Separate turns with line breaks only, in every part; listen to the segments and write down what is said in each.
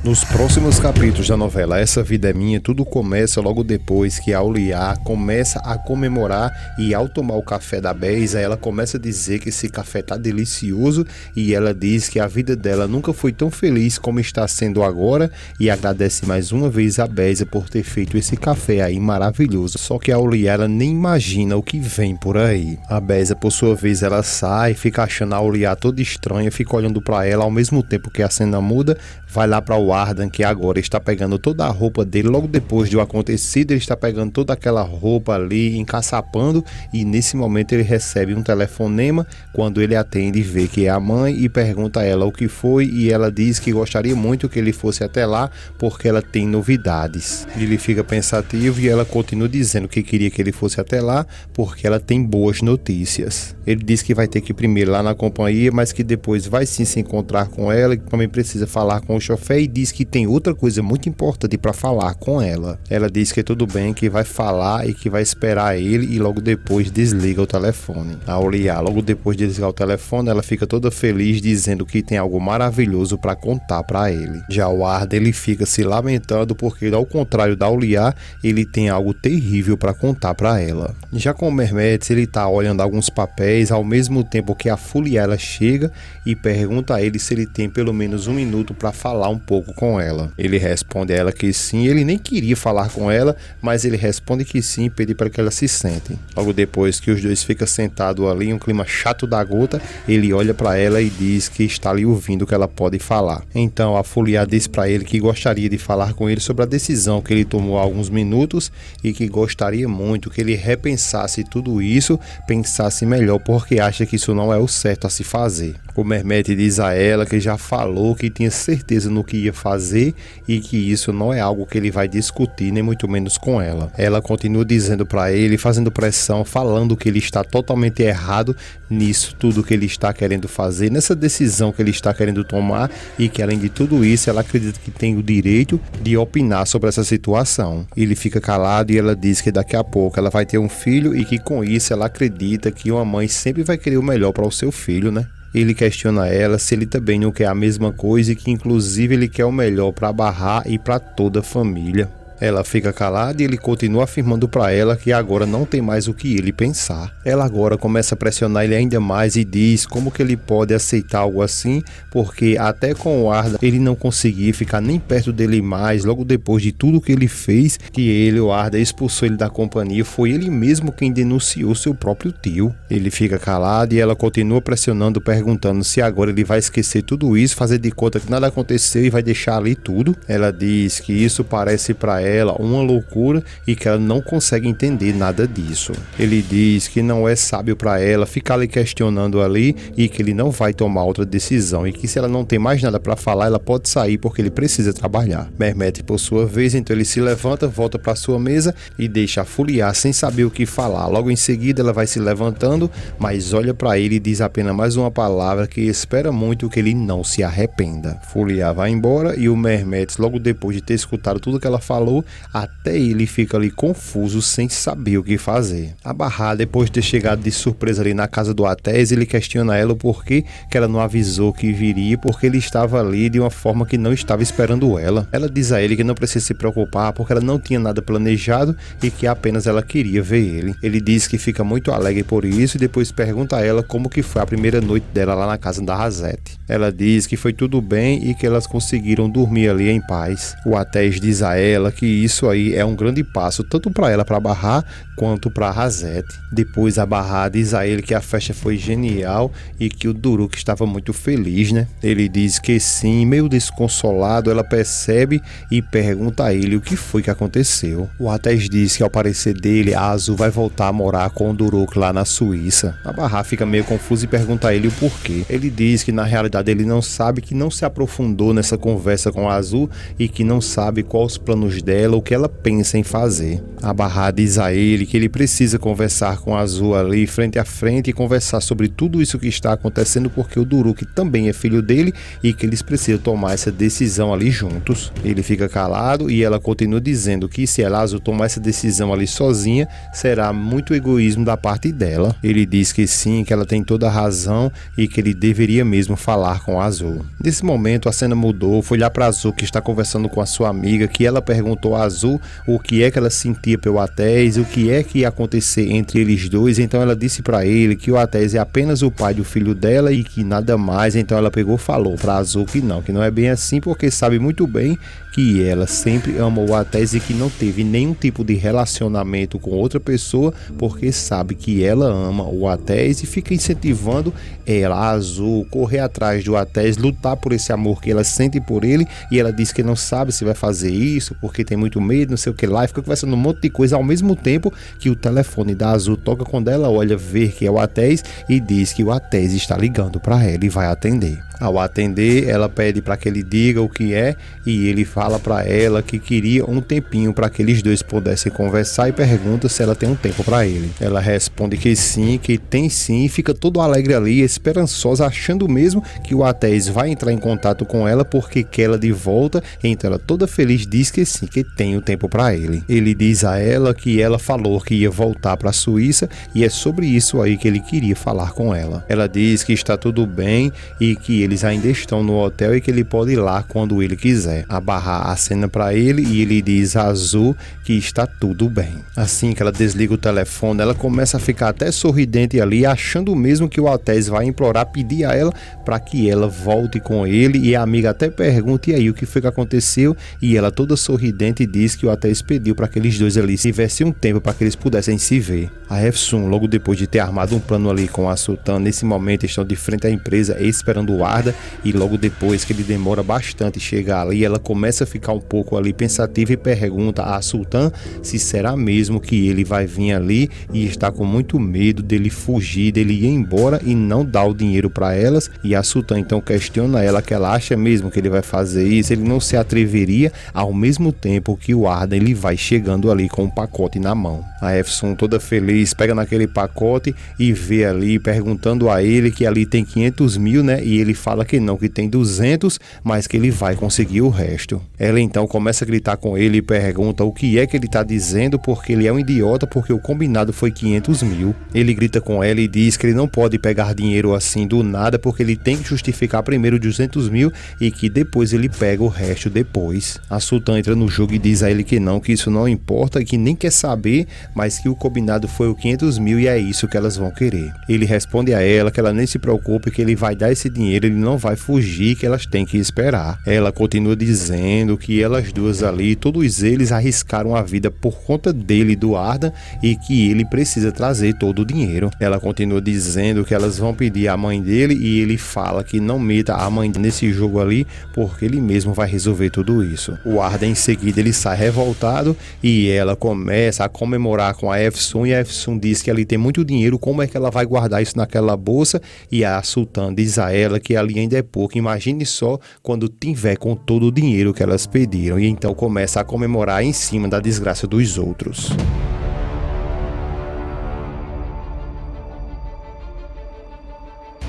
Nos próximos capítulos da novela Essa Vida é Minha, tudo começa logo depois que a Auliá começa a comemorar e ao tomar o café da Beza, ela começa a dizer que esse café tá delicioso e ela diz que a vida dela nunca foi tão feliz como está sendo agora e agradece mais uma vez a Beza por ter feito esse café aí maravilhoso. Só que a Auliá, ela nem imagina o que vem por aí. A Beza, por sua vez, ela sai, fica achando a Auliá toda estranha, fica olhando pra ela ao mesmo tempo que a cena muda, vai lá para o Ardan, que agora está pegando toda a roupa dele, logo depois do acontecido, ele está pegando toda aquela roupa ali, encaçapando, e nesse momento ele recebe um telefonema, quando ele atende e vê que é a mãe e pergunta a ela o que foi, e ela diz que gostaria muito que ele fosse até lá, porque ela tem novidades. Ele fica pensativo e ela continua dizendo que queria que ele fosse até lá, porque ela tem boas notícias. Ele diz que vai ter que ir primeiro lá na companhia, mas que depois vai sim se encontrar com ela, e que também precisa falar com o chofé, e diz que tem outra coisa muito importante para falar com ela. Ela diz que tudo bem, que vai falar e que vai esperar ele, e logo depois desliga o telefone. A Auliá, logo depois de desligar o telefone, ela fica toda feliz dizendo que tem algo maravilhoso para contar para ele. Já o Ardan, ele fica se lamentando porque, ao contrário da Auliá, ele tem algo terrível para contar para ela. Já com o Mehmet, ele tá olhando alguns papéis ao mesmo tempo que a Fulya, ela chega e pergunta a ele se ele tem pelo menos um minuto para falar um pouco com ela. Ele responde a ela que sim, ele nem queria falar com ela, mas ele responde que sim e pede para que ela se sente. Logo depois que os dois ficam sentados ali, um clima chato da gota, ele olha para ela e diz que está ali ouvindo o que ela pode falar. Então a Fulya diz para ele que gostaria de falar com ele sobre a decisão que ele tomou há alguns minutos e que gostaria muito que ele repensasse tudo isso, pensasse melhor, porque acha que isso não é o certo a se fazer. O Mehmet diz a ela que já falou que tinha certeza no que ia fazer e que isso não é algo que ele vai discutir, nem muito menos com ela. Ela continua dizendo para ele, fazendo pressão, falando que ele está totalmente errado nisso tudo que ele está querendo fazer, nessa decisão que ele está querendo tomar, e que além de tudo isso, ela acredita que tem o direito de opinar sobre essa situação. Ele fica calado e ela diz que daqui a pouco ela vai ter um filho e que com isso ela acredita que uma mãe sempre vai querer o melhor para o seu filho, né? Ele questiona ela se ele também não quer a mesma coisa e que inclusive ele quer o melhor para Bahar e para toda a família. Ela fica calada e ele continua afirmando para ela que agora não tem mais o que ele pensar. Ela agora começa a pressionar ele ainda mais e diz como que ele pode aceitar algo assim, porque até com o Ardan ele não conseguia ficar nem perto dele mais, logo depois de tudo que ele fez, que ele, o Ardan, expulsou ele da companhia, foi ele mesmo quem denunciou seu próprio tio. Ele fica calado e ela continua pressionando, perguntando se agora ele vai esquecer tudo isso, fazer de conta que nada aconteceu e vai deixar ali tudo. Ela diz que isso parece para ela uma loucura e que ela não consegue entender nada disso. Ele diz que não é sábio para ela ficar ali questionando ali e que ele não vai tomar outra decisão e que se ela não tem mais nada para falar, ela pode sair porque ele precisa trabalhar. Mehmet, por sua vez, então ele se levanta, volta para sua mesa e deixa a Fulya sem saber o que falar. Logo em seguida ela vai se levantando, mas olha para ele e diz apenas mais uma palavra que espera muito que ele não se arrependa. Fulya vai embora e o Mehmet, logo depois de ter escutado tudo que ela falou, até ele fica ali confuso, sem saber o que fazer. A Bahar, depois de ter chegado de surpresa ali na casa do Atés, ele questiona ela o porquê que ela não avisou que viria, porque ele estava ali de uma forma que não estava esperando ela. Ela diz a ele que não precisa se preocupar, porque ela não tinha nada planejado e que apenas ela queria ver ele. Ele diz que fica muito alegre por isso e depois pergunta a ela como que foi a primeira noite dela lá na casa da Razete. Ela diz que foi tudo bem e que elas conseguiram dormir ali em paz. O Atés diz a ela que isso aí é um grande passo, tanto para ela, para Bahar, quanto para Razete. Depois a Bahar diz a ele que a festa foi genial e que o Duruk estava muito feliz, né? Ele diz que sim, meio desconsolado, ela percebe e pergunta a ele o que foi que aconteceu. O Atés diz que ao parecer dele, a Azul vai voltar a morar com o Duruk lá na Suíça. A Bahar fica meio confusa e pergunta a ele o porquê. Ele diz que na realidade ele não sabe, que não se aprofundou nessa conversa com a Azul e que não sabe quais os planos dela ela o que ela pensa em fazer. A Barra diz a ele que ele precisa conversar com a Azul ali frente a frente e conversar sobre tudo isso que está acontecendo, porque o Duruk também é filho dele e que eles precisam tomar essa decisão ali juntos. Ele fica calado e ela continua dizendo que se a Azul tomar essa decisão ali sozinha, será muito egoísmo da parte dela. Ele diz que sim, que ela tem toda a razão e que ele deveria mesmo falar com a Azul. Nesse momento a cena mudou, foi lá para Azul que está conversando com a sua amiga, que ela perguntou a Azul o que é que ela sentia pelo Atés, o que é que ia acontecer entre eles dois. Então ela disse para ele que o Atés é apenas o pai do filho dela e que nada mais. Então ela pegou e falou para Azul que não é bem assim, porque sabe muito bem que ela sempre amou o Atés e que não teve nenhum tipo de relacionamento com outra pessoa, porque sabe que ela ama o Atés e fica incentivando ela, a Azul, correr atrás do Atés, lutar por esse amor que ela sente por ele. E ela diz que não sabe se vai fazer isso porque tem muito medo, não sei o que lá, e fica conversando um monte de coisa ao mesmo tempo que o telefone da Azul toca. Quando ela olha, ver que é o Atés e diz que o Atés está ligando para ela e vai atender. Ao atender, ela pede para que ele diga o que é e ele fala para ela que queria um tempinho para que eles dois pudessem conversar e pergunta se ela tem um tempo para ele. Ela responde que sim, que tem sim, e fica todo alegre ali, esperançosa, achando mesmo que o Atés vai entrar em contato com ela porque quer ela de volta. Então ela toda feliz diz que sim, que tem o tempo para ele. Ele diz a ela que ela falou que ia voltar para a Suíça e é sobre isso aí que ele queria falar com ela. Ela diz que está tudo bem e que eles ainda estão no hotel e que ele pode ir lá quando ele quiser. A Barra acena para ele e ele diz a Azul que está tudo bem. Assim que ela desliga o telefone, ela começa a ficar até sorridente ali, achando mesmo que o Atés vai implorar, pedir a ela para que ela volte com ele. E a amiga até pergunta: e aí, o que foi que aconteceu? E ela toda sorridente diz que o Atés pediu para que eles dois ali tivessem um tempo para que eles pudessem se ver. A Efsun, logo depois de ter armado um plano ali com a Sultan, nesse momento estão de frente à empresa esperando o Arda, e logo depois que ele demora bastante chegar ali, ela começa a ficar um pouco ali pensativa e pergunta a Sultan se será mesmo que ele vai vir ali, e está com muito medo dele fugir, dele ir embora e não dar o dinheiro para elas. E a Sultan então questiona ela que ela acha mesmo que ele vai fazer isso, ele não se atreveria, ao mesmo tempo que o Arda ele vai chegando ali com um pacote na mão. A Efsun toda feliz pega naquele pacote e vê ali, perguntando a ele que ali tem 500 mil, né? E ele fala que não, que tem 200, mas que ele vai conseguir o resto. Ela então começa a gritar com ele e pergunta o que é que ele tá dizendo, porque ele é um idiota, porque o combinado foi 500 mil. Ele grita com ela e diz que ele não pode pegar dinheiro assim do nada, porque ele tem que justificar primeiro 200 mil e que depois ele pega o resto depois. A Sultan entra no jogo e diz a ele que não, que isso não importa, que nem quer saber, mas que o combinado foi o 500 mil e é isso que elas vão querer. Ele responde a ela que ela nem se preocupe, que ele vai dar esse dinheiro, ele não vai fugir, que elas têm que esperar. Ela continua dizendo que elas duas ali, todos eles arriscaram a vida por conta dele, do Arda, e que ele precisa trazer todo o dinheiro. Ela continua dizendo que elas vão pedir à mãe dele e ele fala que não meta a mãe nesse jogo ali, porque ele mesmo vai resolver tudo isso. O Arda em seguida ele sai revoltado e ela começa a comemorar com a Efsun, e a Efsun diz que ali tem muito dinheiro, como é que ela vai guardar isso naquela bolsa? E a Sultan diz a ela que ali ainda é pouco, imagine só quando tiver com todo o dinheiro que elas pediram. E então começa a comemorar em cima da desgraça dos outros.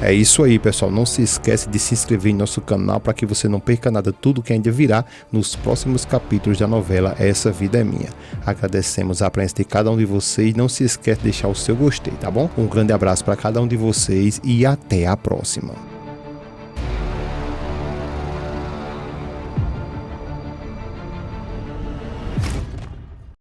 É isso aí, pessoal, não se esquece de se inscrever em nosso canal para que você não perca nada, tudo que ainda virá nos próximos capítulos da novela Essa Vida é Minha. Agradecemos a presença de cada um de vocês, não se esquece de deixar o seu gostei, tá bom? Um grande abraço para cada um de vocês e até a próxima.